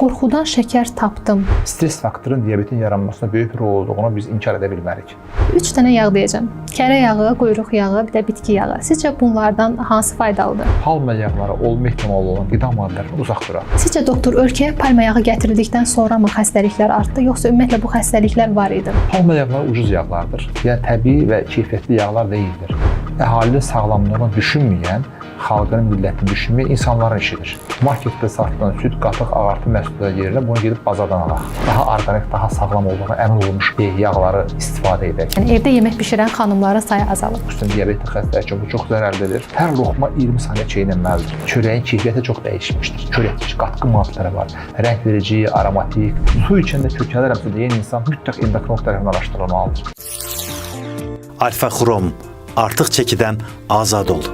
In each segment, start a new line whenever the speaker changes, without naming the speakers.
Qorxudan şəkər tapdım.
Stres faktorun diabetin yaranmasına böyük rol olduğunu biz inkar edə bilmərik.
3 dənə yağ deyəcəm. Kərə yağı, quyruq yağı, bir də bitki yağı. Sizcə bunlardan hansı faydalıdır?
Palma yağları olma ehtimalı olan qida maddələrindən uzaq duraq.
Sizcə doktor, ölkəyə palma yağı gətirildikdən sonra mı xəstəliklər artdı, yoxsa ümumiyyətlə bu xəstəliklər var idi?
Palma yağları ucuz yağlardır. Yəni təbii və keyfiyyətli yağlar deyildir. Əhalinin sağlamlığını düşünməyən, xalqının millətini düşünməyən insanların işidir. Marketdə satılan süd, qatıq, ağartı məhsulları yerinə bunu gedib bazardan alaq. Daha orqanik, daha sağlam olduğuna əmin olmuş yağları istifadə edək.
Yəni evdə yemək bişirən xanımların sayı azalır.
Xüsusən diabetik xəstələr üçün bu çox zərərlidir. Hər loğma 20 saniyə çeynənməlidir. Çörəyin keyfiyyəti çox dəyişmişdir. Çörəkdə qatqı maddələri var. Rəng verici, aromatik. Su içəndə kökələrəmsə deyən insan mütləq endokrinoloq tərəfindən araşdırılmalıdır.
Alfa Xrom, artıq çəkidən azad ol.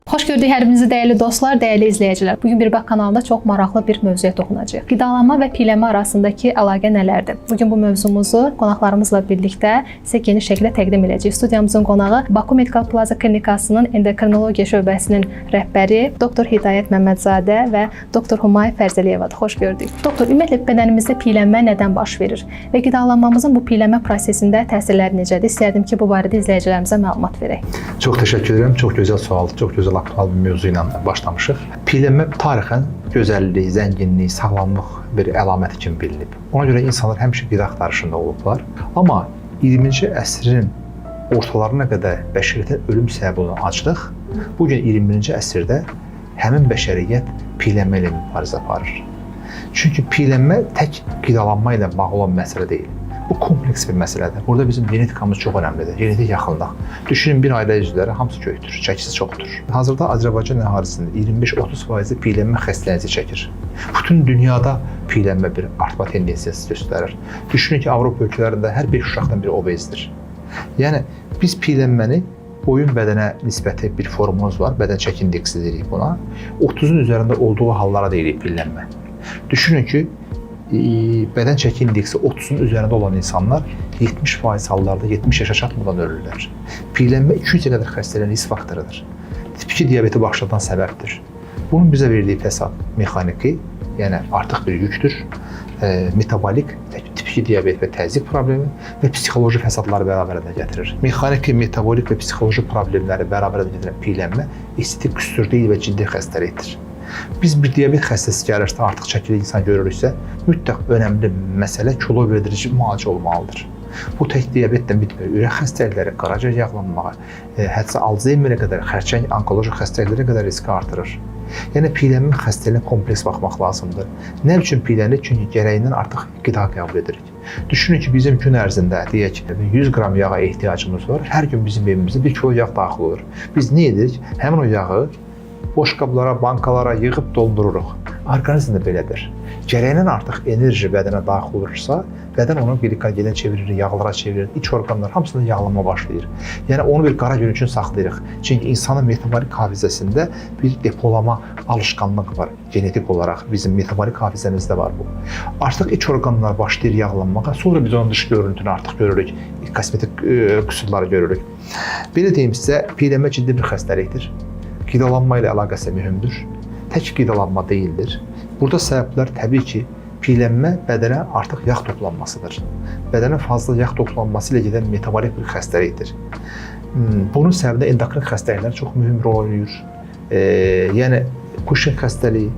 Xoş gördük hər birinizi dəyərli dostlar, dəyərli izləyicilər. Bugün Bir Bax kanalında çox maraqlı bir mövzuya toxunacağıq. Qidalanma və piyələnmə arasındakı əlaqə nələrdir? Bugün bu mövzumuzu qonaqlarımızla birlikdə sizə geniş şəkildə təqdim edəcəyik. Studiyamızın qonağı Baku Medical Plaza Klinikasının endokrinologiya şöbəsinin rəhbəri Doktor Hidayət Məmmədzadə və Doktor Humay Fərzəliyevadır. Xoş gördük. Doktor, ümumiyyətlə bədənimizdə piyələnmə nədən baş verir və qidalanmamızın bu piyələnmə prosesində təsirləri necədir? İstərdim ki, bu barədə izləyicilərimizə məlumat verək.
Çox təşəkkür edirəm. Çox gözəl sualdır. Çox gözəl aktual bir mövzu ilə başlamışıq. Piyələnmə tarixən gözəllik, zənginlik, sağlamlıq bir əlaməti kimi bilinib. Ona görə insanlar həmişə qida axtarışında olublar. Amma 20-ci əsrin ortalarına qədər bəşəriyyətin ölüm səbəbi olan aclıq bu gün 21-ci əsrdə həmin bəşəriyyət piyələnmə ilə mübarizə aparır. Çünki piyələnmə tək qidalanma ilə bağlı olan məsələ deyil. Bu kompleks bir məsələdir. Burada bizim genetikamız çox önəmlidir. Genetik yaxınlıq. Düşünün, bir ailə üzvləri hamısı köyükdür, çəkisi çoxdur. Hazırda Azərbaycan əhalisinin 25-30% piyələnmə xəstəliyi çəkir. Bütün dünyada piyələnmə bir artma tendensiyası göstərir. Düşünün ki, Avropa ölkələrində hər 5 uşaqdan biri obezdir. Yəni biz piyələnməni boyun bədənə nisbəti bir formumuz var. Bədən çəki indeksi deyirik buna. 30-un üzərində olduğu hallara deyirik piyələnmə. Düşünün ki, bədən çəki indeksi 30-un üzərində olan insanlar 70% hallarda 70 yaşa çatmadan ölürlər. Piyələnmə 200-ə qədər xəstələrin risk faktorudur. Tip 2 diabeti başladan səbəbdir. Bunun bizə verdiyi fəsad mexaniki, yəni artıq bir yükdür, metabolik, tip 2 diabet və təzyiq problemi və psixoloji fəsadları bərabərində gətirir. Mexaniki, metabolik və psixoloji problemləri bərabərində gətirən piyələnmə estetik qüsur deyil və ciddi xəstəlikdir. Biz bir diabet xəstəsi gəlirsə, artıq çəkili insan görürüksə, mütləq önəmli məsələ kilo verdirici müalicə olmalıdır. Bu tək diabetlə bitmir. Ürək xəstəlikləri, qaraciyər yağlanmağı, hətta Alzheimerə qədər, xərçəng, onkoloji xəstəliklərə qədər riski artırır. Yəni piyələnmə xəstəliyinə kompleks baxmaq lazımdır. Nə üçün piyələnir? Çünki gərəyindən artıq qida qəbul edirik. Düşünün ki, bizim gün ərzində deyək 100 qram yağa ehtiyacımız var. Hər gün bizim evimizdə 1 kilo yağ daxil olur. Biz nə edirik? Həmin o yağı boş qablara, bankalara yığıb doldururuq. Orqanizm də belədir. Gərəyindən artıq enerji bədənə daxil olursa, bədən onu glikogeną çevirir, yağlara çevirir, iç orqanlar hamısında yağlanma başlayır. Yəni onu bir qara gün üçün saxlayırıq. Çünki insanın metabolik hafizəsində bir depolama alışqanlığı var. Genetik olaraq bizim metabolik hafizəmizdə var bu. Artıq iç orqanlar başlayır yağlanmağa, sonra biz onun dış görüntünü artıq görürük, kosmetik qüsurları görürük. Belə deyim sizə, piyələnmə ciddi bir xəstəlikdir. Qidalanma ilə əlaqəsi mühümdür. Tək qidalanma deyildir. Burada səbəblər təbii ki, piyələnmə bədənə artıq yağ toplanmasıdır. Bədənə fazla yağ toplanması ilə gedən metabolik bir xəstəlikdir. Bunun səbəbində endokrin xəstəliklər çox mühüm rol oynayır. Yəni Kuşin xəstəliyi,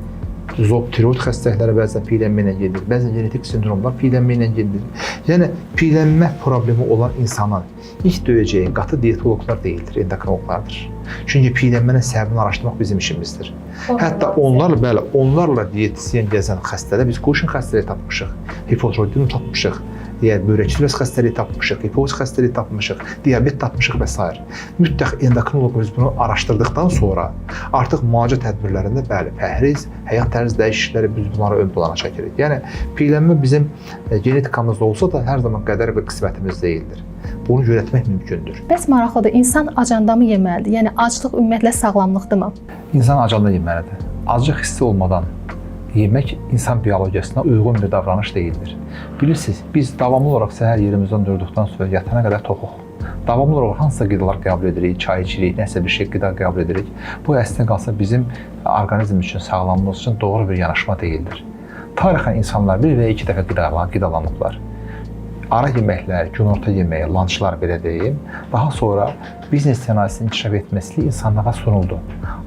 zob, tiroid xəstəlikləri bəzən piyələnmə ilə gedir, bəzən genetik sindromlar piyələnmə ilə gedir. Yəni piyələnmə problemi olan insanın ilk döyəcəyi qatı diyetoloqlar deyildir, endokrinoloqlardır. Çünki piyələnmənin səbəbini araşdırmaq bizim işimizdir. Hətta onlarla diyetisyen gəzən xəstədə biz Kuşin xəstəliyi tapmışıq, hipotiroidizm tapmışıq, börək sürəsi xəstəliyi tapmışıq, hipofiz xəstəliyi tapmışıq, diabet tapmışıq və s. Mütləq endokrinoloq biz bunu araşdırdıqdan sonra artıq müalicə tədbirlərində pəhriz, həyat tərzi dəyişiklikləri biz bunları ön plana çəkirik. Yəni piyələnmə bizim genetikamızda olsa da hər zaman qədər bir qismətimiz deyildir. Bunu yönetmək mümkündür.
Bəs maraqlıdır, insan acanda mı yeməlidir? Yəni aclıq ümumiyyətlə sağlamlıqdırmı?
İnsan acanda yeməlidir. Aclıq hissi olmadan yemək insan biologiyasına uyğun bir davranış deyildir. Bilirsiniz, biz davamlı olaraq səhər yerimizdən durduqdan sonra yatana qədər toxuq. Davamlı olaraq hansısa qidalar qəbul edirik, çay içirik, nəsə bir şey qida qəbul edirik. Bu əslində qalsa bizim orqanizm üçün, sağlamlığımız üçün doğru bir yanaşma deyildir. Tarixən insanlar bir və ya 2 dəfə qidalanıblar. Ara yeməklər, günorta yeməyi, lançlar belə deyim, daha sonra biznes sənayesinin inkişaf etməsi insanlara sunuldu.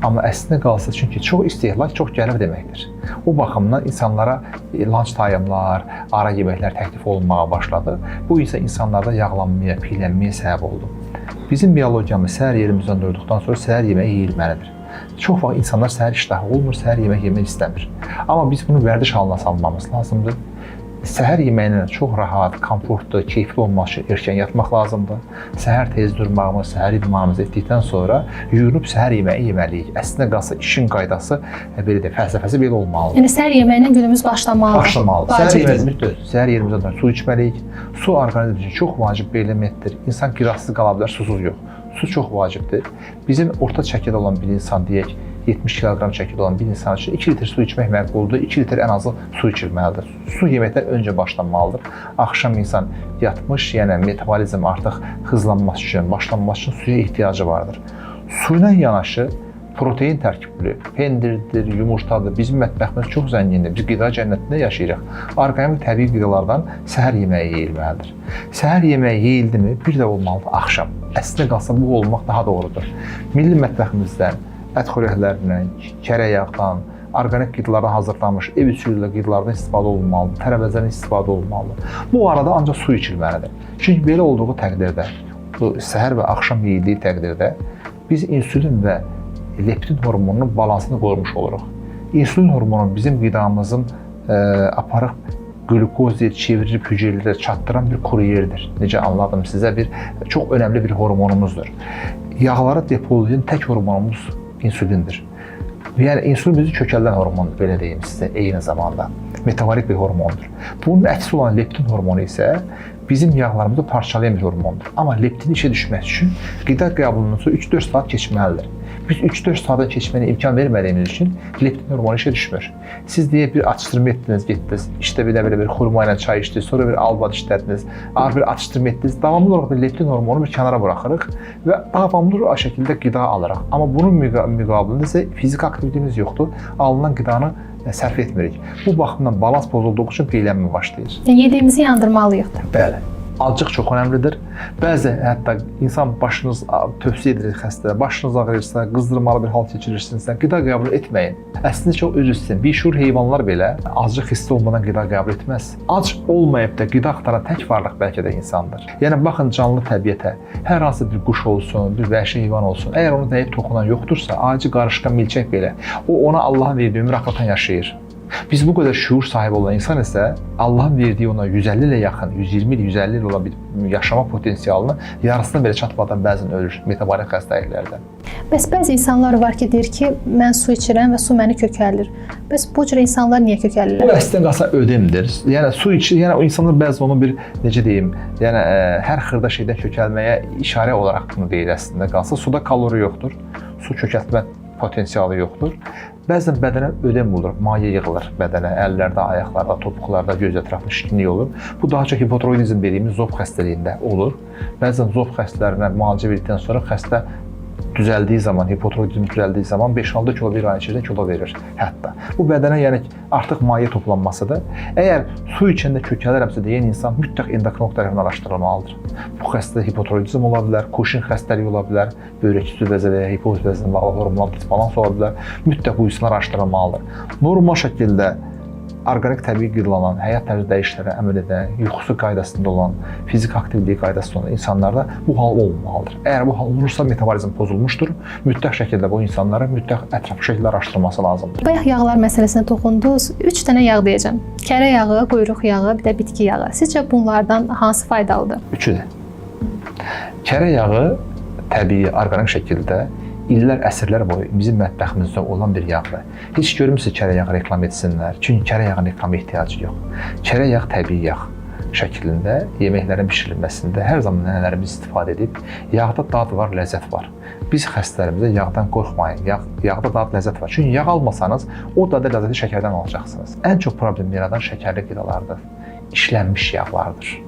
Amma əslində qalsa çünki çox istehlak, çox gəlir deməkdir. O baxımdan insanlara lanç tayımlar, ara yeməklər təklif olunmağa başladı. Bu isə insanlarda yağlanmaya, piylənməyə səbəb oldu. Bizim biologiyamız səhər yerimizdən durduqdan sonra səhər yeməyi yeyilməlidir. Çox vaxt insanlar səhər iştahı olmur, səhər yemək yemək istəmir. Amma biz bunu vərdiş halına salmamız lazımdır. Səhər yeməyinin çox rahat, komfortlu, keyfli olması üçün erkən yatmaq lazımdır. Səhər tez durmağımız, səhər idmanımızı etdikdən sonra yuyunub səhər yeməyi yeməliyik. Əslində qalsa işin qaydası belə də fəlsəfəsi belə olmalıdır.
Yəni səhər yeməyinə günümüz başlamalıdır.
Səhər yerimizdən su içməliyik. Su orqanizm üçün çox vacib bir elementdir. İnsan qidasız qala bilər, susuz yox. Su çox vacibdir. Bizim orta çəkidə olan bir insan deyək, 70 kiloqram çəkidə olan bir insan üçün 2 litr su içmək məqbuldur. 2 litr ən azı su içilməlidir. Su yeməkdən öncə başlanmalıdır. Axşam insan yatmış, yəni metabolizm artıq hızlanması üçün, başlanması üçün suya ehtiyacı vardır. Suyla yanaşı protein tərkibli, pendirdir, yumurtadır. Bizim mətbəximiz çox zəngindir. Biz qida cənnətində yaşayırıq. Orqanik təbii qidalardan səhər yeməyi yeyilməlidir. Səhər yeməyi yeyildimi, bir də olmalıdır axşam. Əslində qalsa bu olmaq daha doğrudur. Milli mətbəximizdən ət xörəklərindən, kərə yağdan, orqanik qidalardan hazırlanmış ev üsulu qidalardan istifadə olunmalıdır, tərəvəzdən istifadə olunmalıdır. Bu arada ancaq su içilməlidir. Çünki belə olduğu təqdirdə, bu səhər və axşam yeyildiyi təqdirdə biz insülin və leptin hormonunun balansını qorumuş oluruq. İnsülin hormonu bizim qidamızın aparıq glukozaya çevirib hüceyrələrə çatdıran bir kuryerdir. Necə anladım sizə, çox önəmli bir hormonumuzdur. Yağları depolayan tək hormonumuz insülindir. Yəni insülin bizi kökəldən hormondur, belə deyim sizə eyni zamanda. Metabolik bir hormondur. Bunun əksi olan leptin hormonu isə bizim yağlarımızı parçalayan bir hormondur. Amma leptin işə düşməsi üçün qida qəbulundan sonra 3-4 saat keçməlidir. Biz 3-4 saata keçməyinə imkan vermədiyimiz üçün leptin hormonu işə düşmür. Siz deyə bir atışdırma etdiniz, getdiniz, işte belə bir xurma ilə çay içdiniz, sonra bir albad işlədiniz, ağır bir atışdırma etdiniz. Davamlı olaraq bir leptin hormonu bir kənara buraxırıq və davamlı o şəkildə qida alırıq. Amma bunun müqabilində isə fizik aktivitetimiz yoxdur, alınan qidanı sərf etmirik. Bu baxımdan balans pozulduğu üçün piylənmə başlayır.
Yəni yediyimizi yandırmalıyıq da.
Bəli. Acıq çox önəmlidir. Bəzi hətta insan başınız tövsiyə edilir xəstələrə, başınız ağrıyırsa, qızdırmalı bir hal keçirirsinizsə, qida qəbul etməyin. Əslində çox öz üstün. Bişur heyvanlar belə acıq hissi olmadan qida qəbul etməz. Ac olmayıb da qida axtaran tək varlıq bəlkə də insandır. Yəni baxın canlı təbiətə, hər hansı bir quş olsun, bir vəhşi heyvan olsun, əgər onu dəyib toxunan yoxdursa, acı qarışqan milçək belə, o ona Allahın verdiyi ömür axlatan yaşayır. Biz bu qədər şuur sahibi olan insan isə Allahın verdiyi ona 150 ilə yaxın, 120 il, 150 il olan bir yaşama potensialını yarısına belə çatmadan bəzən ölür metabolik xəstəliklərdən.
Bəs bəzi insanlar var ki, deyir ki, mən su içirəm və su məni kökəldir. Bəs bu cür insanlar niyə kökəlirlər?
Bu əslində qalsa ödemdir. Yəni su içir, yəni o insanlar bəzən onu bir necə deyim, yəni hər xırda şeydən kökəlməyə işarə olaraq bunu deyir əslində qalsa. Suda kalori yoxdur. Su kökəltmə potensialı yoxdur. Bəzən bədənə ödem olur, maye yığılır bədənə, əllərdə, ayaqlarda, topuqlarda, göz ətrafında şişkinlik olur. Bu daha çox hipotiroidizm dediyimiz zob xəstəliyində olur. Bəzən zob xəstələrinə müalicə verdikdən sonra xəstə düzəldiyi zaman, hipotiroidizm düzəldiyi zaman 5-6 kilo bir ay içində kilo verir hətta. Bu bədənə yəni artıq maye toplanmasıdır. Əgər su içəndə kökəlirəmsə deyən insan mütləq endokrinoloq tərəfindən araşdırılmalıdır. Bu xəstədə hipotiroidizm ola bilər, Koşin xəstəliyi ola bilər, böyrək üstü vəzi və ya hipofiz vəzinə bağlı hormonal disbalans ola bilər. Mütləq bu insanlar araşdırılmalıdır. Normal şəkildə orqanik təbii qidalanan, həyat tərzi dəyişikliklərə əməl edən, yuxusu qaydasında olan, fizik aktivliyi qaydasında olan insanlarda bu hal olmamalıdır. Əgər bu hal olursa metabolizm pozulmuşdur, mütləq şəkildə bu insanlara mütləq ətraflı şəkildə araşdırılması lazımdır.
Bayaq yağlar məsələsinə toxundunuz. 3 dənə yağ deyəcəm. Kərə yağı, quyruq yağı, bir də bitki yağı. Sizcə bunlardan hansı faydalıdır?
Üçüdür. Kərə yağı təbii, orqanik şəkildə illər, əsrlər boyu bizim mətbəximizdə olan bir yağdır. Heç görmürsünüz kərə yağı reklam etsinlər. Çünki kərə yağının reklama ehtiyacı yox. Kərə yağı təbii yağ şəklində yeməklərin bişirilməsində hər zaman nənələrimiz istifadə edib. Yağda dad var, ləzzət var. Biz xəstələrimizə yağdan qorxmayın. Yağda dad, ləzzət var. Çünki yağ almasanız, o dadı, ləzzəti şəkərdən alacaqsınız. Ən çox problem yaradan şəkərli qidalardır. İşlənmiş yağlardır.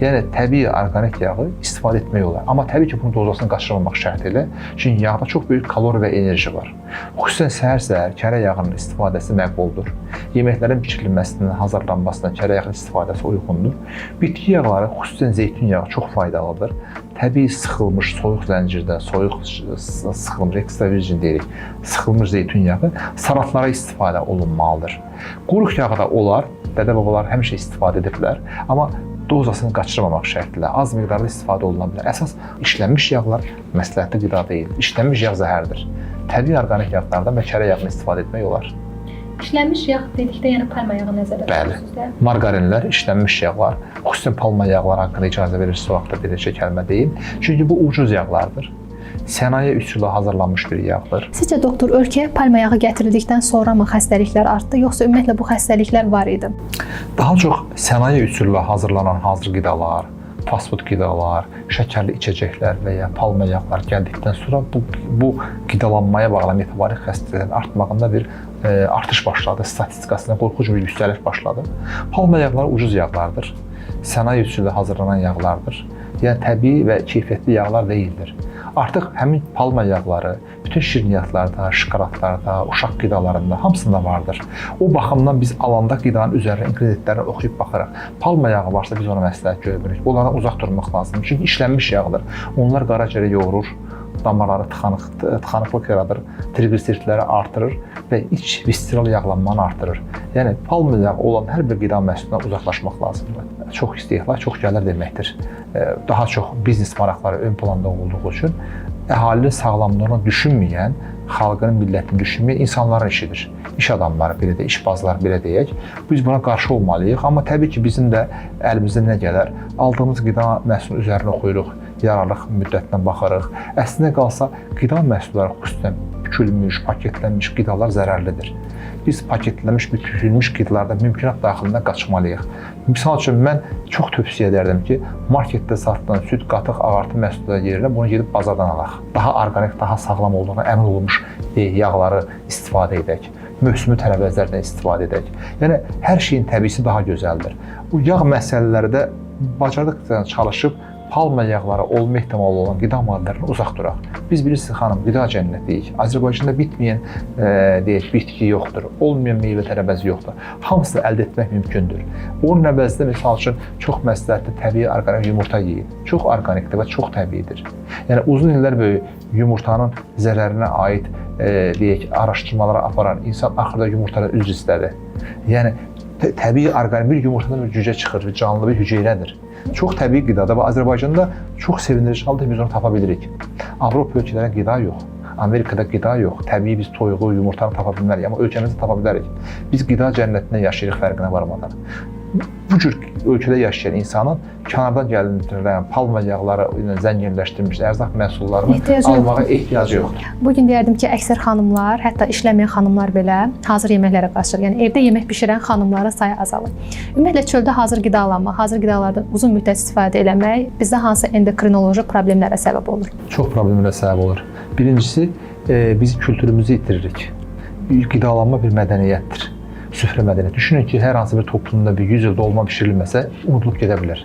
Yəni təbii orqanik yağı istifadə etmək olar. Amma təbii ki, bunun dozasını qaçırmamaq şərt ilə. Çünki yağda çox böyük kalori və enerji var. Xüsusən səhər-səhər kərə yağının istifadəsi məqbuldur. Yeməklərin bişirilməsindən, hazırlanmasından kərə yağının istifadəsi uyğundur. Bitki yağları, xüsusən zeytun yağı çox faydalıdır. Təbii sıxılmış, soyuq zəncirdə, soyuq sıxılmış, ekstra virgin deyirik, sıxılmış zeytun yağı salatlara istifadə olunmalıdır. Quruq yağı da olar, dədə-babalar həmişə istifadə ediblər, amma dozasını qaçırmamaq şərtilə az miqdarda istifadə oluna bilər. Əsas işlənmiş yağlar məsləhətli qida deyil. İşlənmiş yağ zəhərdir. Təbii orqanik yağlardan və kərə yağını istifadə etmək olar.
İşlənmiş yağ dedikdə yəni palma yağı nəzərdə
tutursuz da? Bəli. Margarinlər, işlənmiş yağlar, xüsusən palma yağları haqqında icazə verirsə o vaxtda bir neçə kəlmə deyim. Çünki bu ucuz yağlardır. Sənaye üsulu hazırlanmış bir yağdır.
Sizcə doktor, ölkəyə palma yağı gətirildikdən sonra mı xəstəliklər artdı, yoxsa ümumiyyətlə bu xəstəliklər var idi?
Daha çox sənaye üsulu hazırlanan hazır qidalar, fast food qidalar, şəkərli içəcəklər və ya palma yağlar gəldikdən sonra bu qidalanmaya bağlı metabolik xəstəliklərin artmağında bir artış başladı. Statistikasında qorxunc bir yüksəliş başladı. Palma yağları ucuz yağlardır. Sənaye üsulu hazırlanan yağlardır. Yəni təbii və keyfiyyətli yağlar deyildir. Artıq həmin palma yağları bütün şirniyyatlarda, şokoladlarda, uşaq qidalarında hamısında vardır. O baxımdan biz alanda qidanın üzərində ingrediyentlərini oxuyub baxırıq. Palma yağı varsa biz ona məsləhət görmürük. Onlardan uzaq durmaq lazımdır. Çünki işlənmiş yağdır. Onlar qaraciyəri yoğurur, damarları tıxanıqlıq yaradır, triqliseritləri artırır və iç visceral yağlanmanı artırır. Yəni palma yağı olan hər bir qida məhsulundan uzaqlaşmaq lazımdır. Çox istehsal, çox gəlir deməkdir. Daha çox biznes maraqları ön planda olduğu üçün əhalinin sağlamlığını düşünməyən, xalqının millətini düşünməyən insanların işidir. İş adamları belə də, işbazlar belə deyək. Biz buna qarşı olmalıyıq, amma təbii ki, bizim də əlimizdən nə gələr? Aldığımız qida məhsulunun üzərinə oxuyuruq, yararlılıq müddətinə baxırıq. Əslində qalsa, qida məhsulları xüsusən bükülmüş, paketlənmiş qidalar zərərlidir. Biz paketlənmiş, bükülmüş qidalardan mümkünat daxilində qaçmalıyıq. Misal üçün, mən çox tövsiyə edərdim ki, marketdə satılan süd, qatıq, ağartı məhsulları yerinə bunu gedib bazardan alaq. Daha orqanik, daha sağlam olduğuna əmin olmuş yağları istifadə edək. Mövsümü tərəvəzlərdən istifadə edək. Yəni, hər şeyin təbiisi daha gözəldir. Bu yağ məsələlərdə bacardıqca çalışıb palma yağları olma ehtimalı olan qida maddələrindən uzaq duraq. Biz bilirsiniz xanım, qida cənnətiyik. Azərbaycanda bitməyən deyək, bitki yoxdur, olmayan meyvə tərəvəzi yoxdur. Hamısını əldə etmək mümkündür. Onun əvəzində misal üçün çox məsləhətli təbii orqanik yumurta yeyin. Çox orqanikdir və çox təbiidir. Yəni uzun illər boyu yumurtanın zərərinə aid deyək, araşdırmalara aparan insan axırda yumurtadan üzr istədi. Yəni təbii orqanik bir yumurtadan bir cücə çıxır, bir canlı bir hüceyrədir. Çox təbii qidadır və Azərbaycanda çox sevindirici halda biz onu tapa bilirik. Avropa ölkələrində qida yox, Amerikada qida yox, təbii biz toyuğu, yumurtanı tapa bilmərik, amma ölkəmizdə tapa bilərik. Biz qida cənnətində yaşayırıq fərqinə varmadan. Bu cür ölkədə yaşayan insanın kənardan gəlindirilən palma yağları ilə zənginləşdirilmiş ərzaq məhsullarını almağa ehtiyacı yoxdur.
Bugün deyərdim ki, əksər xanımlar, hətta işləməyən xanımlar belə hazır yeməklərə qaçır. Yəni evdə yemək bişirən xanımların sayı azalır. Ümumiyyətlə çöldə hazır qidalanma, hazır qidalardan uzun müddət istifadə eləmək bizdə hansı endokrinoloji problemlərə səbəb olur?
Çox problemlərə səbəb olur. Birincisi, biz kültürümüzü itiririk. Qidalanma bir mədəniyyətdir. Süfrə mədəniyyəti. Düşünün ki, hər hansı bir toplumda bir 100 il dolma bişirilməsə, unudulub gedə bilər.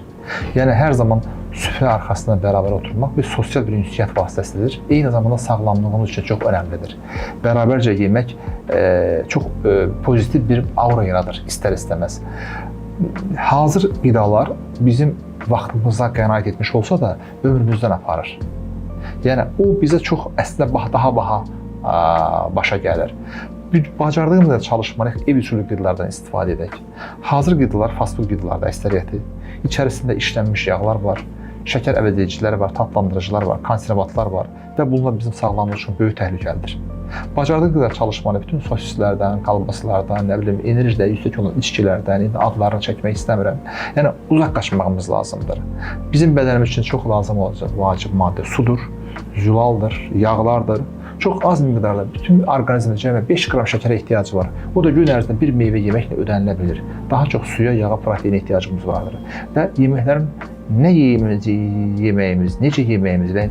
Yəni, hər zaman süfrə arxasında bərabər oturmaq bir sosial bir ünsiyyət vasitəsidir. Eyni zamanda sağlamlığımız üçün çox önəmlidir. Bərabərcə yemək çox pozitiv bir aura yaradır, istər-istəməz. Hazır qidalar bizim vaxtımıza qənaət etmiş olsa da, ömrümüzdən aparır. Yəni, o bizə çox əslində daha baha başa gəlir. Bacardığımızda çalışmalıyıq, ev usulü qidalardan istifadə edək. Hazır qidalar, fast food qidalarda əksəriyyəti. İçərisində işlənmiş yağlar var, şəkər əvəzediciləri var, tatlandırıcılar var, konservatlar var və bunlar bizim sağlamlıq üçün böyük təhlükəlidir. Bacardığımız qədər çalışmalıyıq, bütün sosislərdən, kalbaslardan, nə bilim, enerjidə yüksək olan içkilərdən, indi adlarını çəkmək istəmirəm. Yəni, uzaq qaçmağımız lazımdır. Bizim bədənimiz üçün çox lazım olacaq vacib maddə sudur, zülaldır, yağlardır. Çox az miqdarda bütün orqanizmdə cəmi 5 qram şəkərə ehtiyacı var. O da gün ərzində bir meyvə yeməklə ödənilə bilir. Daha çox suya, yağa, proteinə ehtiyacımız vardır. Və yeməklərin nə yeməyimiz, necə yeməyimiz və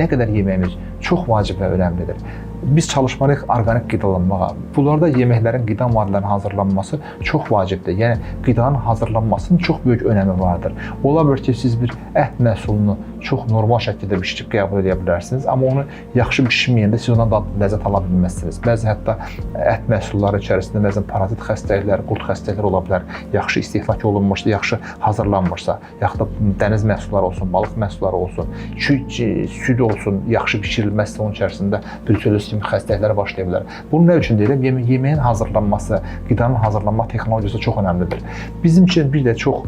nə qədər yeməyimiz çox vacib və önəmlidir. biz çalışmalıyıq orqanik qidalanmağa. Bunlarda yeməklərin, qida maddələrinin hazırlanması çox vacibdir. Yəni qidanın hazırlanmasının çox böyük önəmi vardır. Ola bilər ki, siz bir ət məhsulunu çox normal şəkildə bişirib qəbul edə bilərsiniz, amma onu yaxşı bişirməyəndə siz ondan ləzzət ala bilməzsiniz. Bəzi hətta ət məhsulları içərisində bəzən parazit xəstəliklər, qurd xəstəlikləri ola bilər. Yaxşı istehlak olunmuşsa, yaxşı hazırlanmışsa, yaxud da dəniz məhsulları olsun, balıq məhsulları olsun, süd olsun, yaxşı bişirilməzsə onun içərisində bruselloz kimi xəstəliklər başlaya bilər. Bunu nə üçün deyirəm? Yeməyin hazırlanması, qidanın hazırlanma texnologiyası çox önəmlidir. Bizim üçün bir də çox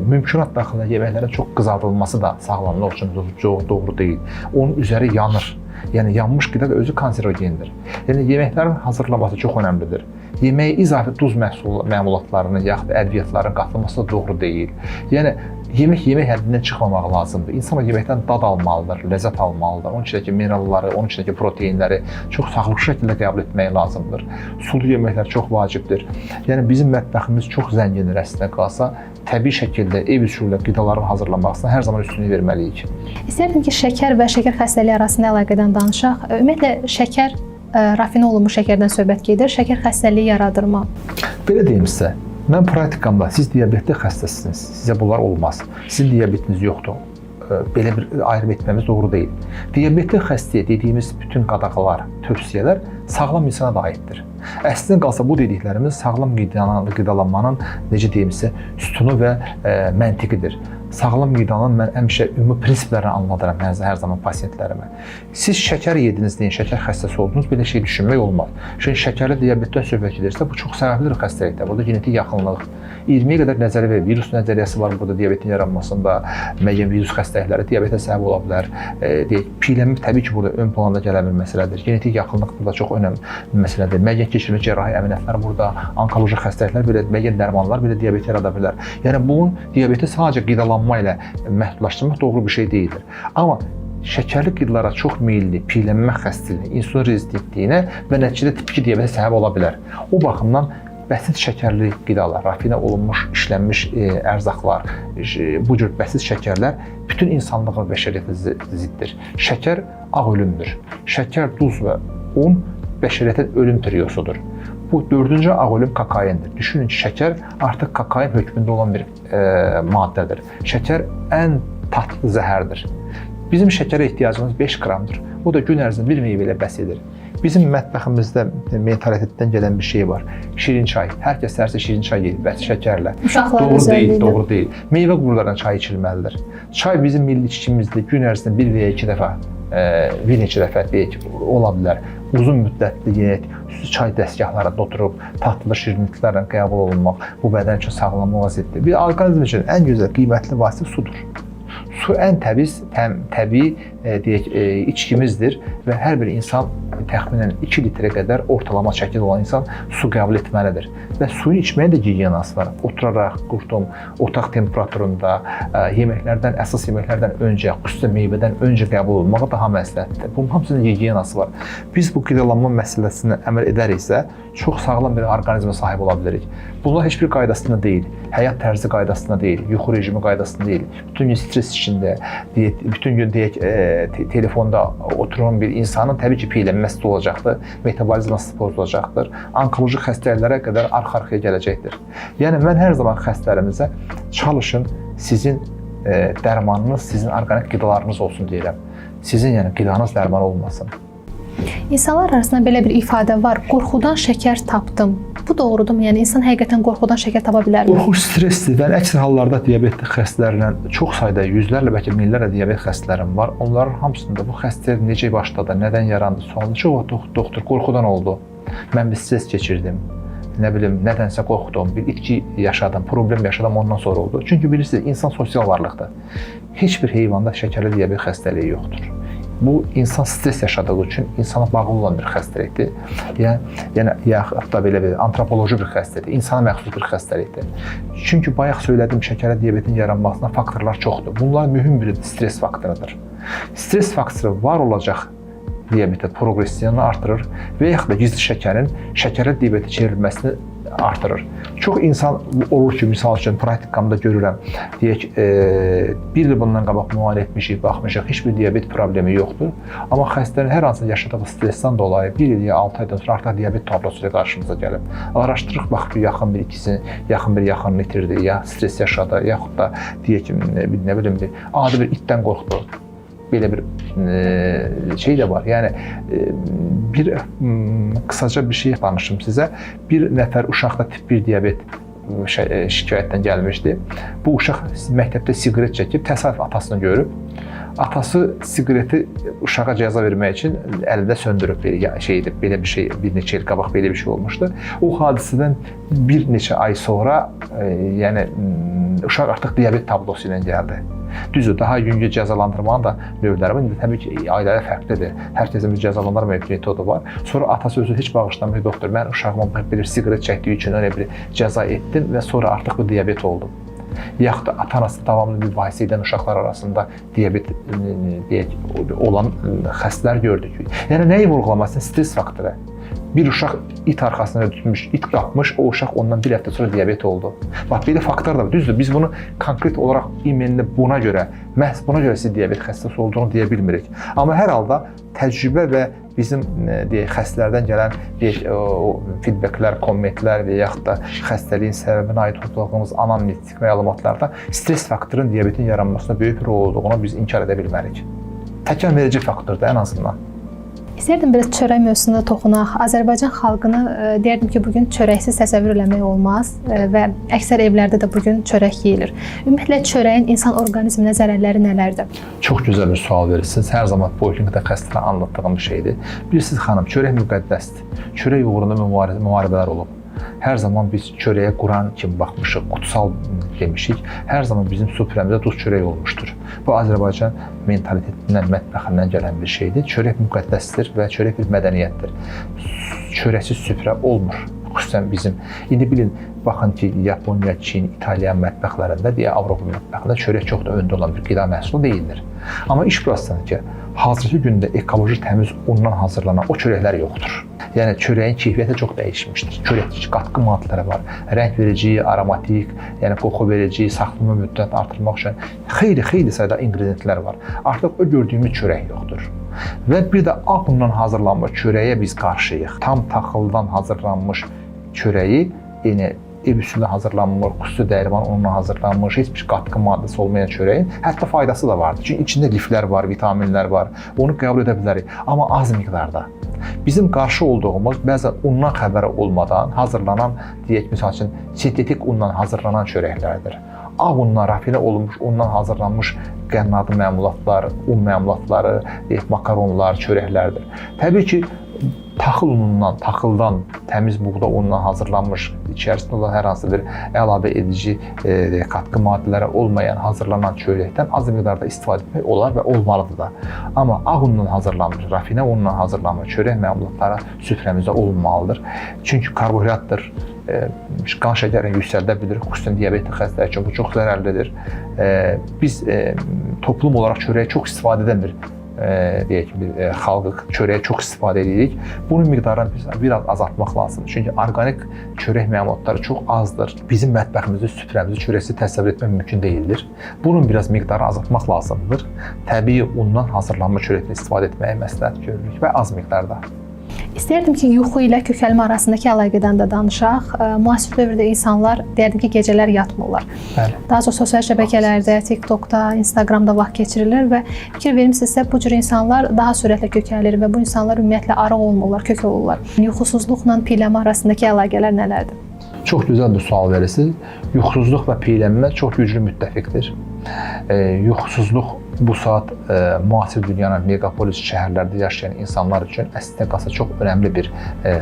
mümkünat daxilində yeməklərin çox qızardılması da sağlamlıq üçün doğru deyil. Onun üzəri yanır. Yəni yanmış qida da özü kanserogendir. Yəni yeməklərin hazırlanması çox önəmlidir. Yeməyə izafi duz məmulatlarını yaxud da ədviyyatların qatılması da doğru deyil. Yəni yemək həddindən çıxmamaq lazımdır. İnsan o yeməkdən dad almalıdır, ləzzət almalıdır. Onun içindəki mineralları, onun içindəki proteinləri çox sağlıqlı şəkildə qəbul etmək lazımdır. Sulu yeməklər çox vacibdir. Yəni bizim mətbəximiz çox zəngindir əslində qalsa, təbii şəkildə ev üsulu ilə qidaların hazırlanmasına hər zaman üstünlük verməliyik.
İstərdim ki, şəkər və şəkər xəstəliyi arasında əlaqədən danışaq. Ümumiyyətlə şəkər rafinə olunmuş şəkərdən söhbət gedir. Şəkər xəstəliyi yaradırmı?
Belə deyim sizə. Mən praktikamda siz diabetli xəstəsiniz, sizə bunlar olmaz. Sizin diabetiniz yoxdur. Belə bir ayrım etməmiz doğru deyil. Diabetli xəstəyə dediyimiz bütün qadağalar, tövsiyələr sağlam insana da aiddir. Əslində qalsa bu dediklərimiz sağlam qidalanmanın, necə deyimsə, sütunu və məntiqidir. Sağlam qidanın mən həmişə ümumi prinsiplərini anladıram hər zaman pasiyentlərimə. Siz şəkər yediniz deyin, şəkər xəstəsi oldunuz, belə şey düşünmək olmaz. Çünki şəkərli diabetdən söhbət edirsə, bu çox səbəbli bir xəstəlikdir. Burada genetik yaxınlıq, 20-yə qədər nəzərə və virus nəzəriyyəsi var burada diabetin yaranmasında, müəyyən virus xəstəlikləri diabetə səbəb ola bilər. Piyələnmə təbii ki, burada ön planda gələn bir məsələdir. Genetik yaxınlıq burada çox önəmli məsələdir. Müəyyən keçirilmiş cərrahi əməliyyatlar burada, onkoloji xəstəliklər belə, müəyyən dərmanlar belə diabet yarada bilər. Yəni bunun diabeti sadəcə qidalanma ilə məhdudlaşdırmaq doğru bir şey deyildir. Amma şəkərli qidalara çox meyilli piyələnmə xəstəliyinə, insulin rezistentliyinə və nəticədə tip 2 diabetə səbəb ola bilər. O baxımdan bəsit şəkərli qidalar, rafinə olunmuş, işlənmiş ərzaqlar, bu cür bəsit şəkərlər bütün insanlığa, bəşəriyyətə ziddir. Şəkər ağ ölümdür. Şəkər, duz və un bəşəriyyətin ölüm triosudur. Bu dördüncü ağ ölüm kokaindir. Düşünün ki, şəkər artıq kokain hökmündə olan bir maddədir. Şəkər ən tatlı zəhərdir. Bizim şəkərə ehtiyacımız 5 qramdır. O da gün ərzində bir meyvə ilə bəs edir. Bizim mətbəximizdə mentalitetdən gələn bir şey var. Şirin çay. Hər kəs səhər şirin çay yeyir, bəs şəkərlə.
Uşaqların
doğru deyil, doğru deyil. Meyvə qurlarından çay içilməlidir. Çay bizim milli içkimizdə gün ərzində bir və ya iki dəfə, bir neçə dəfə deyək, ola bilər. Uzun müddətli yeyək, çay dəstgahlarında oturub, tatlı şirinliklərlə qəbul olunmaq bu bədən üçün sağlamlığa ziddir. Bir orqanizm üçün ən gözəl, qiymətli vasitə sudur. Su ən təbii deyək, içkimizdir və hər bir insan təxminən 2 litrə qədər ortalama çəkili olan insan su qəbul etməlidir. Və suyu içməyə də gigiyenası var. Oturaraq, otaq temperaturunda, əsas yeməklərdən öncə, xüsusilə meyvədən öncə qəbul olunmağı daha məsləhətdir. Bunun hamısının gigiyenası var. Biz bu qidalanma məsələsinə əməl edəriksə, çox sağlam bir orqanizmə sahib ola bilirik. Bunlar heç bir qaydasında deyil, həyat tərzi qaydasında deyil, yuxu rejimi qaydasında deyil. Bütün gün stres içində, bütün gün deyək, telefonda oturan bir insanın təbii ki, piyələnməsi də olacaqdır, metabolizması pozulacaqdır, onkoloji xəstəliklərə qədər arxa-arxaya gələcəkdir. Yəni, mən hər zaman xəstələrimizə çalışın, sizin dərmanınız, sizin orqanik qidalarınız olsun deyirəm. Sizin yəni qidanız dərman olmasın.
İnsanlar arasında belə bir ifadə var, qorxudan şəkər tapdım. Bu doğrudurmu? Yəni insan həqiqətən qorxudan şəkər tapa bilərmi?
Qorxu stressdir və əksər hallarda diabetli xəstələrlə çox sayda yüzlərlə, bəlkə minlərlə diabet xəstələrim var. Onların hamısında bu xəstəlik necə başladı, nədən yarandı sualını çox doktor qorxudan oldu. Mən bir stres keçirdim. Nə bilim, nədənsə qorxdum, bir itki yaşadım, problem yaşadım, ondan sonra oldu. Çünki bilirsiniz, insan sosial varlıqdır. Heç bir heyvanda şəkərli diabet xəstəliyi yoxdur. Bu, insan stres yaşadığı üçün insana bağlı olan bir xəstəlikdir. Yəni, yaxud da belə bir antropoloji bir xəstəlikdir, insana məxsus bir xəstəlikdir. Çünki bayaq söylədim, şəkərli diabetin yaranmasına faktorlar çoxdur. Bunlar mühüm bir stres faktorudur. Stres faktoru var olacaq diabetin progressiyonu artırır və yaxud da gizli şəkərin şəkərli diabetə çevrilməsini artırır. Çox insan olur ki, misal üçün praktikamda görürəm, deyək, bir il bundan qabaq müayinə etmişik, baxmışıq, heç bir diabet problemi yoxdur. Amma xəstənin hər hansı yaşadığı stressdən dolayı 1 il ya 6 aydan sonra artıq diabet tablosu ilə qarşımıza gəlib. Araşdırırıq, baxıb yaxın bir ikisini, yaxın bir yaxınını itirdi, ya stres yaşadı, yaxud da deyək ki, nə bilim, adi bir itdən qorxdu. Belə bir şey də var. Yəni bir qısaca bir şey danışım sizə. Bir nəfər uşaqda tip 1 diabet şikayətdən gəlmişdi. Bu uşaq məktəbdə siqaret çəkib, təsadüf atasını görüb. Atası siqareti uşağa cəza vermək üçün əlində söndürüb, belə bir şey, bir neçə il qabaq belə bir şey olmuşdu. O hadisədən bir neçə ay sonra, yəni uşaq artıq diabet tablosu ilə gəldi. Düzdür, daha yüngül cəzalandırmanın da növləri var. İndi təbii ki, ailələr fərqlidir. Hər kəsin bir cəzalandırma metodu var. Sonra atası özü heç bağışlamır, doktor, mən uşağıma bir siqaret çəkdiyi üçün öyle bir cəza etdim və sonra artıq bu diabet oldu. Yaxud da ata-anası davamlı mübahisə edən uşaqlar arasında diabet olan xəstələr gördük. Yəni nəyi vurğulamasın? Stres faktoru. Bir uşaq it arxasına tutmuş, it qapmış, o uşaq ondan bir həftə sonra diabet oldu. Bax, belə faktor da var. Düzdür, biz bunu konkret olaraq imenli buna görə, məhz buna görə siz diabet xəstəsi olduğunu deyə bilmirik. Amma hər halda təcrübə və bizim xəstələrdən gələn feedbacklər, kommentlər və yaxud da xəstəliyin səbəbinə aid topladığımız anamnetik məlumatlarda stres faktorunun diabetin yaranmasına böyük bir rol olduğunu biz inkar edə bilmərik. Təkan verici faktordur ən azından.
İstərdim biraz çörək mövzusuna toxunaq. Azərbaycan xalqını deyərdim ki, bugün çörəksiz təsəvvür eləmək olmaz və əksər evlərdə də bugün çörək yeyilir. Ümumiyyətlə çörəyin insan orqanizminə zərərləri nələrdir?
Çox gözəl bir sual verirsiniz. Hər zaman poliklinikdə xəstələrə anlatdığım bir şeydir. Bilirsiniz xanım, çörək müqəddəsdir. Çörək uğrunda müharibələr olub. Hər zaman biz çörəyə Quran kimi baxmışıq, kutsal demişik. Hər zaman bizim süfrəmizdə duz çörək olmuşdur. Bu Azərbaycan mentalitetindən, mətbəxindən gələn bir şeydir. Çörək müqəddəsdir və çörək bir mədəniyyətdir. Çörəksiz süfrə olmur. Xüsusən bizim, indi bilin, baxın ki, Yaponiya, Çin, İtalyan mətbəxlərində, Avropa mətbəxində çörək çox da öndə olan bir qida məhsulu deyildir. Amma iş burasıdır ki, hazırki gündə ekoloji təmiz undan hazırlanan o çörəklər yoxdur. Yəni çörəyin keyfiyyəti çox dəyişmişdir. Çörəkdəki qatqı maddələri var. Rəng verici, aromatik, yəni qoxu verici, saxlama müddətini artırmaq üçün xeyli sayda ingrediyentlər var. Artıq o gördüyümüz çörək yoxdur. Və bir də ağ undan hazırlanmış çörəyə biz qarşıyıq. Tam taxıldan hazırlanmış çörəyi, yəni ev üstündə hazırlanmış, xüsusi dəyirman unundan hazırlanmış, heç bir qatqı maddəsi olmayan çörəyin hətta faydası da vardır. Çünki içində liflər var, vitaminlər var. Onu qəbul edə bilərik, amma az miqdarda. Bizim qarşı olduğumuz bəzən undan xəbəri olmadan hazırlanan, deyək misal üçün, sintetik undan hazırlanan çörəklərdir. Ağ undan, rafinə olunmuş undan hazırlanmış qənnadı məmulatlar, un məmulatları, makaronlar, çörəklərdir. Təbii ki, taxıl unundan, taxıldan, təmiz buğda unundan hazırlanmış, içərisində olan hər hansı bir əlavə edici qatqı maddələri olmayan hazırlanan çörəkdən az miqdarda istifadə etmək olar və olmalıdır da. Amma ağ undan hazırlanmış, rafinə unundan hazırlanmış çörək məmulatları süfrəmizdə olunmalıdır. Çünki karbohidratdır, qan şəkərini yüksəldə bilir, xüsusən diabetli xəstələr üçün bu çox zərərlidir. Biz toplum olaraq çörəyə çox istifadə edən deyək ki, xalqıq, çörəyə çox istifadə edirik. Bunun miqdarını biraz azaltmaq lazımdır. Çünki orqanik çörək məmulatları çox azdır. Bizim mətbəximizdə, süfrəmizdə çörəksiz təsəvvür etmək mümkün deyildir. Bunun biraz miqdarını azaltmaq lazımdır. Təbii undan hazırlanmış çörəkdən istifadə etməyi məsləhət görürük və az miqdarda.
İstərdim ki, yuxu ilə kökəlmə arasındakı əlaqədən də danışaq. Müasir dövrdə insanlar deyərdim ki, gecələr yatmırlar.
Bəli.
Daha çox sosial şəbəkələrdə, TikTokda, Instagramda vaxt keçirirlər və fikir vermisinizsə bu cür insanlar daha sürətlə kökəlir və bu insanlar ümumiyyətlə arıq olmurlar, kök olurlar. Yuxusuzluqla piyələnmə arasındakı əlaqələr nələrdir?
Çox gözəl bir sual verirsiniz. Yuxusuzluq və piyələnmə çox güclü müttəfiqdir. Yuxusuzluq bu saat müasir dünyanın megapolis şəhərlərdə yaşayan insanlar üçün əslində qalsa çox önəmli bir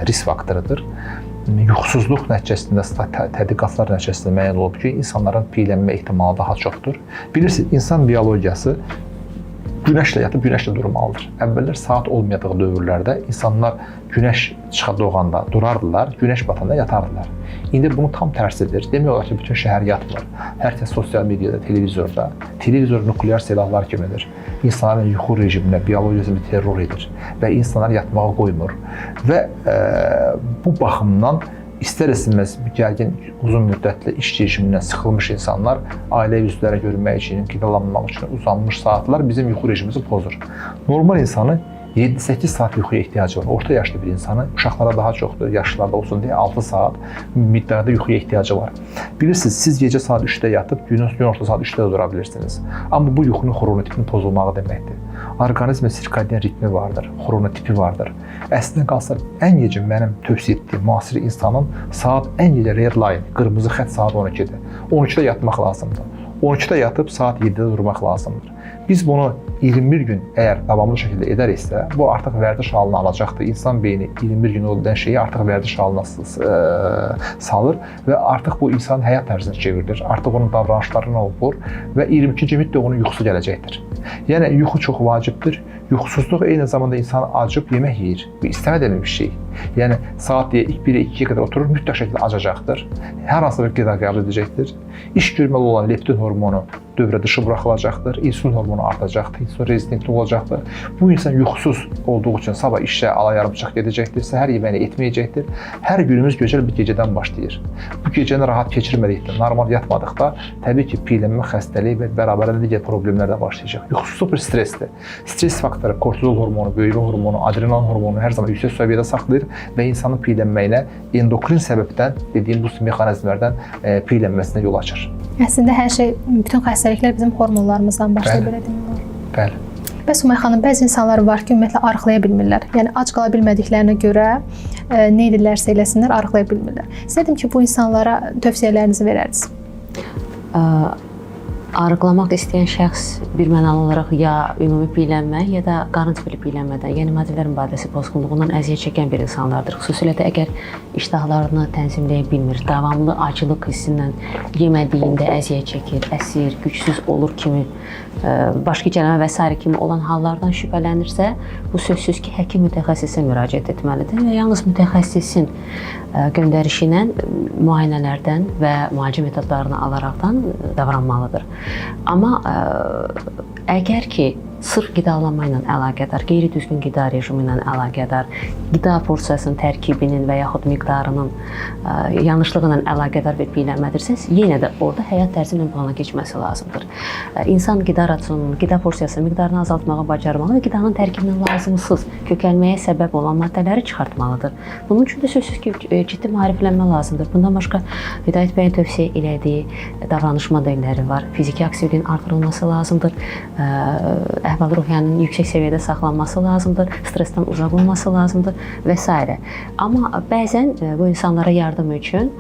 risk faktorudur. Yuxusuzluq nəticəsində tədqiqatlar nəticəsində müəyyən olub ki, insanların piyələnmə ehtimalı daha çoxdur. Bilirsiniz, insan biologiyası günəşlə yatıb günəşlə durmalıdır. Əvvəllər saat olmayadığı dövrlərdə insanlar günəş çıxa doğanda durardılar, günəş batanda yatardılar. İndi bunu tam tərsidir. Demək olar ki, bütün şəhər yatmır. Hər kəs sosial mediada, televizorda. Televizor nuklear silahlar kimidir. İnsanların yuxu rejiminə, biologiyasını bir terror edir və insanlar yatmağa qoymur. Və bu baxımdan İstər-istəməz gərgin uzun müddətli iş rejimindən sıxılmış insanlar ailə üzvləri görmək üçün, qidalanmaq üçün uzanmış saatlar bizim yuxu rejimimizi pozur. Normal insanı 7-8 saat yuxuya ehtiyacı var. Orta yaşlı bir insanın, uşaqlara daha çoxdur, yaşlılarda olsun deyə 6 saat miqdarda yuxuya ehtiyacı var. Bilirsiniz, siz gecə saat 3-də yatıb, gün orta saat 3-də də dura bilirsiniz. Amma bu yuxunun xronotipinin pozulmağı deməkdir. Orqanizmin sirkadian ritmi vardır, xronotipi vardır. Əslində qalsa, ən gecə mənim tövsiyə etdiyim müasir insanın saat ən gecə red line, qırmızı xətt saat 12-dir. 12-də yatmaq lazımdır. 12-də yatıb saat 7-də durmaq lazımdır. Biz bunu 21 gün əgər davamlı şəkildə edəriksə, bu artıq vərdiş halına alacaqdır. İnsan beyni 21 gün olan şeyi artıq vərdiş halına salır və artıq bu insanın həyat tərzinə çevrilir. Artıq onun davranışlarına olur və 22-ci müddətdə onun yuxusu gələcəkdir. Yəni yuxu çox vacibdir. Yuxusuzluq eyni zamanda insanı acıb yemək yeyir. Bu istəmədiyim bir şey. Yəni saat 1-ə 2-yə qədər oturur, mütləq şəkildə acacaqdır. Hər hansı bir qida qəbul edəcəkdir. İş görməli olan leptin hormonu dövrə dışı buraxılacaqdır. İnsulin hormonu artacaqdır, insulin rezistentli olacaqdır. Bu insan yuxusuz olduğu üçün sabah işə ala-yarımçıq gedəcəkdir, səhər yeməyini etməyəcəkdir. Hər günümüz gözəl bir gecədən başlayır. Bu gecəni rahat keçirmədikdə, normal yatmadıqda təbii ki, piyələnmə xəstəliyi və bərabərində digər problemlər də başlayacaq. Yuxusuzluq bir stressdir. Stres faktoru kortizol hormonu, böyümə hormonu, adrenalin hormonu hər zaman yüksək səviyyədə saxlayır və insanın piyələnməyinə endokrin səbəbdən, dediyim bu mexanizmlərdən piyələnməsinə yol açır.
Əslində hər şey, bütün xəstəliklər bizim hormonlarımızdan başlayır, belə demək olar.
Bəli.
Bəs Umay xanım, bəzi insanlar var ki, ümumiyyətlə arıqlaya bilmirlər. Yəni ac qala bilmədiklərinə görə nə edirlərsə eləsinlər, arıqlaya bilmirlər. İstədim ki, bu insanlara tövsiyələrinizi verərdiniz.
Arıqlamaq istəyən şəxs birmənalı olaraq ya ümumi piyələnmə, ya da qarın tipli piyələnmədən, yəni maddələr mübadiləsisi pozğunluğundan əziyyət çəkən bir insanlardır. Xüsusilə də əgər iştahlarını tənzimləyə bilmir, davamlı acılıq hissindən yemədiyində əziyyət çəkir, əsir, gücsüz olur kimi, baş gicəllənmə və s. kimi olan hallardan şübhələnirsə, bu sözsüz ki, həkim mütəxəssisə müraciət etməlidir və yalnız mütəxəssisin göndərişi ilə müayinələrdən və müalicə metodlarını alaraqdan davranmalıdır. Amma əgər ki, sırf qidalanma ilə əlaqədar, qeyri-düzgün qida rejimi ilə əlaqədar, qida porsiyasının tərkibinin və yaxud miqdarının yanlışlığı ilə əlaqədar bir piyələnmədirsə, yenə də orada həyat tərzi ilə plana keçməsi lazımdır. İnsan qida rasionunun, qida porsiyası miqdarını azaltmağı bacarmalı və qidanın tərkibindən lazımsız kökəlməyə səbəb olan maddələri çıxartmalıdır. Bunun üçün də sözsüz ki, ciddi maariflənmə lazımdır. Bundan başqa Hidayət bəyin tövsiyə elədiyi davranış modelləri var. Fiziki aktivliyin artırılması lazımdır. Əhval-ruhiyyənin yüksək səviyyədə saxlanması lazımdır, stressdən uzaq olması lazımdır və s. Amma bəzən bu insanlara yardım üçün,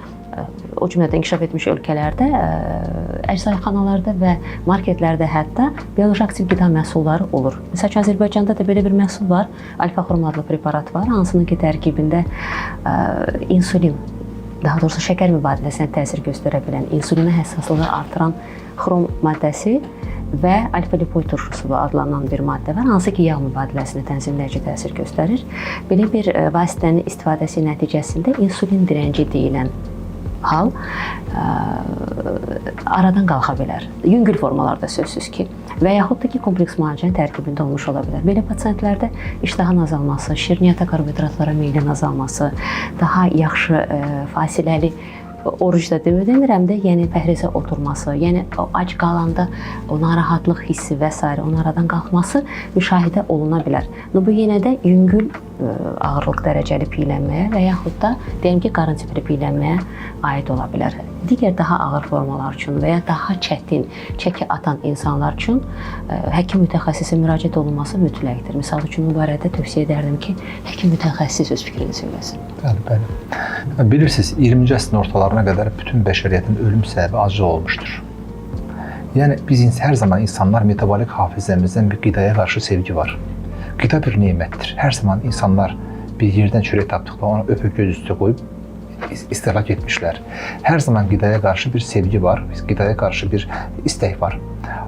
o cümlədən inkişaf etmiş ölkələrdə, əczaçıxanalarda və marketlərdə hətta bioloji aktiv qida məhsulları olur. Məsələn, Azərbaycanda da belə bir məhsul var, alfa-xrom adlı preparat var, hansının ki tərkibində insulin, daha doğrusu şəkər mübadiləsinə təsir göstərə bilən, insulinə həssaslığı artıran xrom maddəsi və alfa-lipoid turşusu adlanan bir maddə var, hansı ki, yağ mübadiləsinə tənzimləyici təsir göstərir. Belə bir vasitənin istifadəsi nəticəsində insulin direnci deyilən hal aradan qalxa bilər. Yüngül formalarda sözsüz ki, və yaxud da ki, kompleks müalicənin tərkibində olmuş ola bilər. Belə pasientlərdə iştahın azalması, şirniyyata, karbohidratlara meylin azalması, daha yaxşı fasiləli orucda demirəm də, yəni pəhrizə oturması, yəni ac qalanda o narahatlıq hissi və s. onun aradan qalxması müşahidə oluna bilər. Bu yenə də yüngül ağırlıq dərəcəli piyələnməyə və yaxud da deyim ki, qarın tipli piyələnməyə aid ola bilər. Digər daha ağır formalar üçün və ya daha çətin çəki atan insanlar üçün həkim mütəxəssisə müraciət olunması mütləqdir. Misal üçün, bu barədə tövsiyə edərdim ki, həkim mütəxəssis öz fikrini söyləsin.
Bəli. Bilirsiniz, 20-ci əsrin ortalarına qədər bütün bəşəriyyətin ölüm səbəbi acı olmuşdur. Yəni, biz hər zaman insanlar metabolik hafizəmizdən bir qidaya qarşı sevgi var. Qida bir nemətdir. Hər zaman insanlar bir yerdən çörək tapdıqda onu öpüb göz üstə qoyub istehlak etmişlər. Hər zaman qidaya qarşı bir sevgi var, qidaya qarşı bir istək var.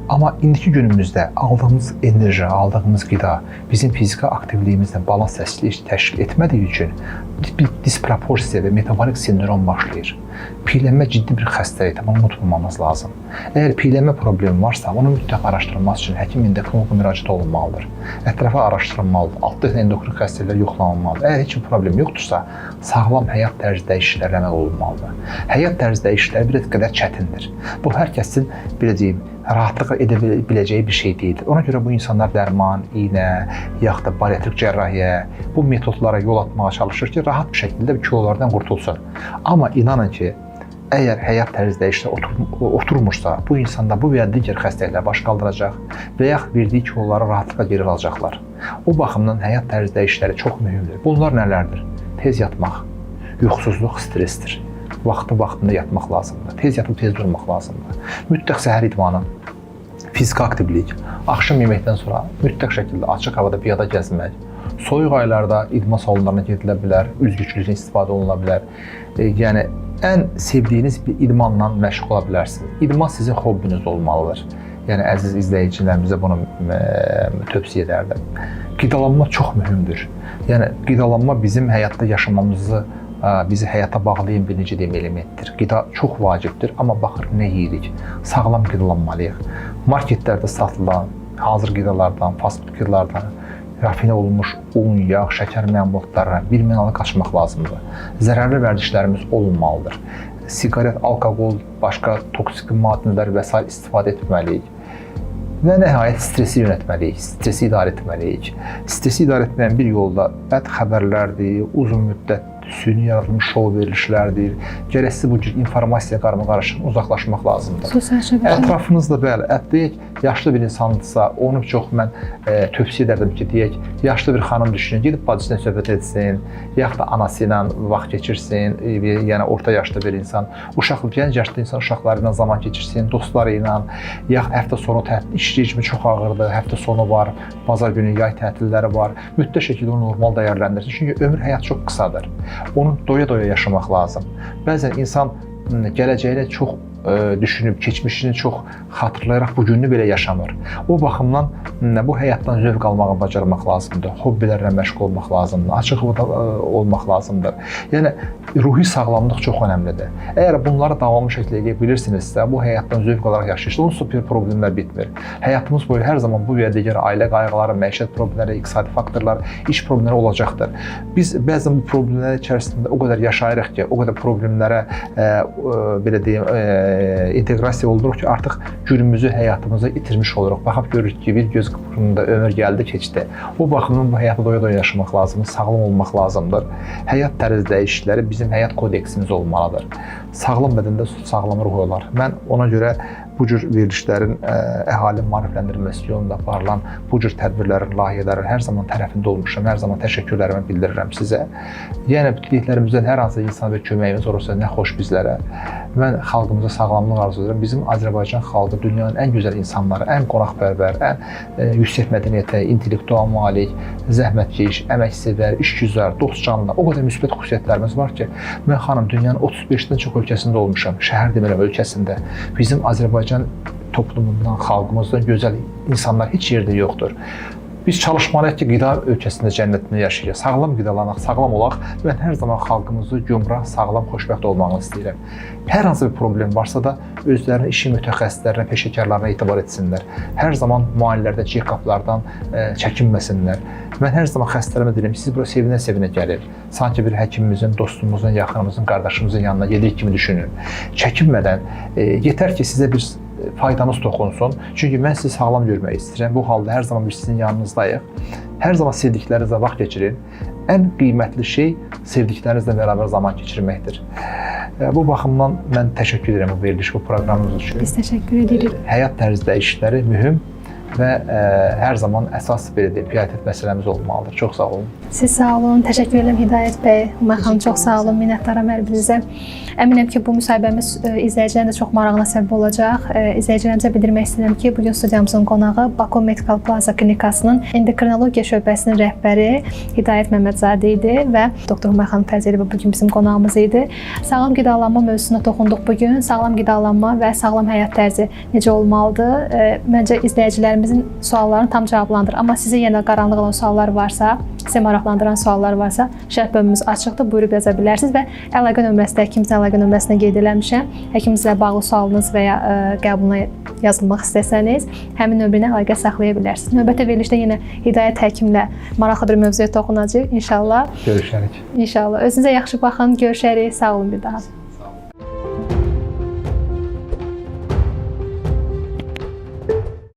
Amma indiki günümüzdə aldığımız enerji, aldığımız qida bizim fiziki aktivliyimizlə balans təşkil etmədiyi üçün bir disproporsiya və metabolik sindrom başlayır. Piyələnmə ciddi bir xəstəlikdir, bunu unutmamamız lazım. Əgər piyələnmə problemi varsa, onu mütləq araşdırılması üçün həkim endokrinoloqa müraciət olunmalıdır. Ətrafa araşdırılmalıdır, altda endokrin xəstəliklər yoxlanılmalıdır. Əgər heç bir problem yoxdursa, sağlam həyat tərzi dəyişiklikləri əməl olunmalıdır. Həyat tərzi dəyişiklikləri bir qədər çətindir. Bu hər kəsin belə deyim, rahatlıqla edə biləcəyi bir şey deyil. Ona görə bu insanlar dərman, iynə, yaxud da bariatrik cərrahiyyə bu metodlara yol atmağa çalışır ki, rahat bir şəkildə kilolardan qurtulsun. Amma inanın ki, əgər həyat tərzi dəyişiklikləri oturmursa, bu insanda bu və ya digər xəstəliklər baş qaldıracaq və yaxud verdiyi kiloları rahatlıqla geri alacaqlar. O baxımdan həyat tərzi dəyişiklikləri çox mühümdür. Bunlar nələrdir? Tez yatmaq, yuxusuzluq stressdir. Vaxtında yatmaq lazımdır. Tez yatıb tez durmaq lazımdır. Mütləq səhər idmanı, fiziki aktivlik, axşam yeməkdən sonra mütləq şəkildə açıq havada piyada gəzmək, soyuq aylarda idman salonlarına gedilə bilər, üzgüçlükdən istifadə oluna bilər. Yəni ən sevdiyiniz bir idmanla məşğul ola bilərsiniz. İdman sizin hobbiniz olmalıdır. Yəni əziz izləyicilərimizə bunu tövsiyə edərdim. Qidalanma çox mühümdür. Yəni qidalanma bizim həyatda yaşamamızı bizi həyata bağlayan birinci elementdir. Qida çox vacibdir, amma baxır nə yeyirik. Sağlam qidalanmalıyıq. Marketlərdə satılan hazır qidalardan, fast food qidalardan, rafinə olunmuş un, yağ, şəkər məmulatlarından birmənalı qaçmaq lazımdır. Zərərli vərdişlərimiz olunmalıdır. Siqaret, alkoqol, başqa toksik maddələr və s. istifadə etməliyik. Və nəhayət stresi yönətməliyik, stresi idarə etməliyik. Stresi idarə etməyin bir yolda bəd xəbərlərdir, uzun müddət süni yaradılmış şou verilişlərdir. Gərəksiz bu cür informasiya qarma-qarışıqdan uzaqlaşmaq lazımdır.
Sosial şəbəkələr.
Ətrafınızda bəli, deyək, yaşlı bir insandırsa, onu çox mən tövsiyə edərdim ki, deyək, yaşlı bir xanım düşünün, gedib bacısına söhbət etsin, yaxud da anası ilə vaxt keçirsin, yəni orta yaşlı bir insan, gənc yaşlı insan uşaqları ilə zaman keçirsin, dostları ilə, yaxud həftə sonu tətil, iş rejimi çox ağırdır, həftə sonu var, bazar günü yay tətilləri var, mütləq şəkildə onu normal dəyərləndirsin. Çünki ömür həyat çox qısadır. Onu doya-doya yaşamaq lazım. Bəzən insan gələcəyini çox düşünüb, keçmişini çox xatırlayaraq bugününü belə yaşamır. O baxımdan bu həyatdan zövq almağı bacarmaq lazımdır. Hobbilərlə məşğul olmaq lazımdır. Açıq havada olmaq lazımdır. Yəni ruhi sağlamlıq çox önəmlidir. Əgər bunları davamlı şəkildə edə bilirsinizsə, bu həyatdan zövq alaraq yaşayırsınız, onun super problemlər bitmir. Həyatımız boyu hər zaman bu və digər ailə qayğıları, məişət problemləri, iqtisadi faktorlar, iş problemləri olacaqdır. Biz bəzən bu problemlər içərisində o qədər yaşayırıq ki, o qədər problemlərə belə deyim, inteqrasiya oluruq ki, artıq günümüzü, həyatımızı itirmiş oluruq. Baxıb görürük ki, bir göz qırpımında ömür gəldi, keçdi. O baxımdan bu həyatı doya-doya yaşamaq lazımdır, sağlam olmaq lazımdır. Həyat tərzi dəyişiklikləri bizim həyat kodeksimiz olmalıdır. Sağlam bədəndə sağlam ruh olar. Mən ona görə bu cür verilişlərin əhalinin maarifləndirilməsi yolunda aparılan bu cür tədbirlərin, layihələrin hər zaman tərəfində olmuşam, hər zaman təşəkkürlərimi bildirirəm sizə. Yəni, bitirdiklərimizdən hər hansı insana bir köməyimiz olursa, nə xoş bizlərə. Mən xalqımıza sağlamlıq arzu edirəm. Bizim Azərbaycan xalqı dünyanın ən gözəl insanları, ən qonaqpərvər, ən yüksək mədəniyyətə, intellektual malik, zəhmətkeş, əməksevər, işgüzar, dostcanlı, o qədər müsbət xüsusiyyətlərimiz var ki, mən xanım dünyanın 35-dən çox ölkəsində olmuşam, şəhər demirəm, ölkəsində. Bizim Azərbaycan toplumundan, xalqımızdan gözəl insanlar heç yerdə yoxdur. Biz çalışmalıyıq ki, qida ölkəsində cənnətində yaşayacaq. Sağlam qidalanaq, sağlam olaq. Mən hər zaman xalqımızı gümrah, sağlam, xoşbəxt olmağını istəyirəm. Hər hansı bir problem varsa da özlərini işi mütəxəssislərinə, peşəkarlarına etibar etsinlər. Hər zaman müayinələrdən, check-uplardan çəkinməsinlər. Mən hər zaman xəstələrimə deyirəm, siz bura sevinə-sevinə gəlir. Sanki bir həkimimizin, dostumuzun, yaxınımızın, qardaşımızın yanına gedirik kimi düşünün. Çəkinmədən, yetər ki, sizə bir faydamız toxunsun. Çünki mən sizi sağlam görmək istəyirəm. Bu halda hər zaman biz sizin yanınızdayıq. Hər zaman sevdiklərinizlə vaxt keçirin. Ən qiymətli şey sevdiklərinizlə bərabər zaman keçirməkdir. Bu baxımdan mən təşəkkür edirəm bu veriliş, bu proqramımız üçün.
Biz təşəkkür edirik.
Həyat tərzi dəyişiklikləri mühüm və hər zaman əsas belə deyək, prioritet məsələmiz olmalıdır. Çox sağ olun.
Siz sağ olun. Təşəkkür edirəm Hidayət bəy. Umay xanım çox sağ olun. Minnətdaram hər birinizə. Əminəm ki, bu müsahibəmiz izləyicilərin də çox marağına səbəb olacaq. İzləyicilərimizə bildirmək istəyirəm ki, bu gün studiyamızın qonağı Baku Medical Plaza Klinikasının endokrinologiya şöbəsinin rəhbəri Hidayət Məmmədzadə idi və doktor Umay xanım Fərzəliyeva bu gün bizim qonağımız idi. Sağlam qidalanma mövzusuna toxunduq bu gün. Sağlam qidalanma və sağlam həyat tərzi necə olmalıdır? Məncə izləyicilərimizin suallarını tam cavablandır. Amma sizə yenə qaranlıq olan suallar varsa, sizə maraqlandıran suallar varsa, şərh bölümümüz açıqdır, buyurub yaza bilərsiniz və əlaqə nömrəsi də həkimimizin əlaqə nömrəsinə qeyd eləmişəm. Həkimimizlə bağlı sualınız və ya qəbuluna yazılmaq istəsəniz, həmin nömrəni əlaqə saxlaya bilərsiniz. Növbəti verilişdə yenə Hidayət həkimlə maraqlı bir mövzuya toxunacağıq inşallah.
Görüşərik.
İnşallah. Özünüzə yaxşı baxın, görüşərik. Sağ olun bir daha.